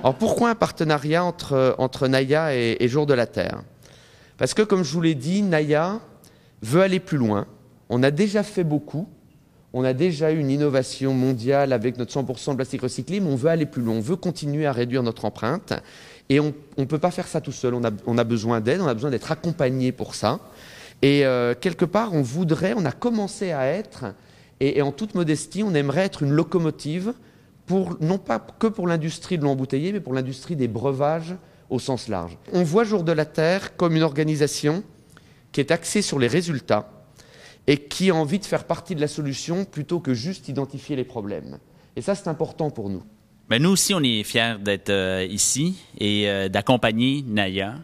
Alors pourquoi un partenariat entre Naïa et Jour de la Terre? Parce que comme je vous l'ai dit, Naïa veut aller plus loin. On a déjà fait beaucoup. On a déjà eu une innovation mondiale avec notre 100% de plastique recyclé, mais on veut aller plus loin. On veut continuer à réduire notre empreinte. Et on ne peut pas faire ça tout seul. On a besoin d'aide, on a besoin d'être accompagné pour ça. Et quelque part, on a commencé à être, et en toute modestie, on aimerait être une locomotive, non pas que pour l'industrie de l'eau embouteillée, mais pour l'industrie des breuvages au sens large. On voit Jour de la Terre comme une organisation qui est axée sur les résultats et qui a envie de faire partie de la solution plutôt que juste identifier les problèmes. Et ça, c'est important pour nous. Bien, nous aussi, on est fiers d'être ici et d'accompagner Naïa.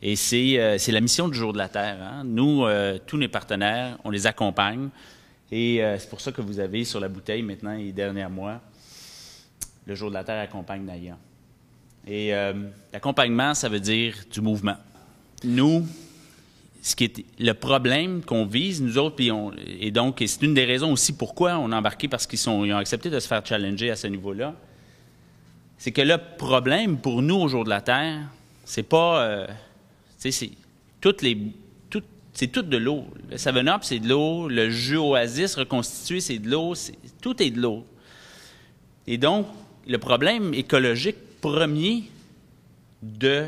Et c'est la mission du Jour de la Terre. Hein? Nous, tous nos partenaires, on les accompagne. Et c'est pour ça que vous avez sur la bouteille maintenant et derniers mois, le Jour de la Terre accompagne Naïa. Et l'accompagnement, ça veut dire du mouvement. Nous, ce qui est le problème qu'on vise, nous autres, et donc c'est une des raisons aussi pourquoi on a embarqué, parce qu'ils ont accepté de se faire challenger à ce niveau-là, c'est que le problème pour nous au Jour de la Terre, c'est pas... c'est tout de l'eau. Le 7-Up, c'est de l'eau. Le jus Oasis reconstitué, c'est de l'eau. Tout est de l'eau. Et donc, le problème écologique premier de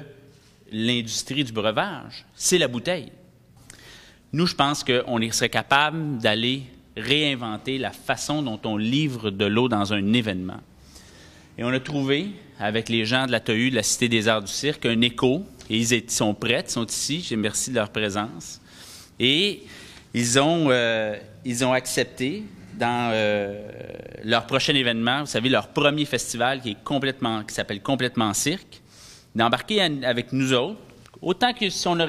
l'industrie du breuvage, c'est la bouteille. Nous, je pense qu'on serait capable d'aller réinventer la façon dont on livre de l'eau dans un événement. Et on a trouvé, avec les gens de la TEU, de la Cité des Arts du Cirque, un écho. Et ils sont prêts, ils sont ici. Je remercie de leur présence. Et ils ont accepté, dans leur prochain événement, vous savez, leur premier festival qui s'appelle Complètement Cirque, d'embarquer avec nous autres. Autant que si on a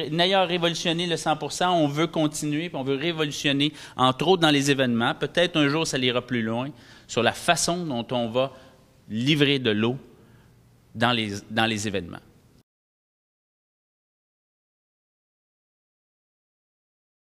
Naïa a révolutionné le 100%, on veut continuer, puis on veut révolutionner, entre autres dans les événements. Peut-être un jour, ça ira plus loin, sur la façon dont on va livrer de l'eau dans les événements.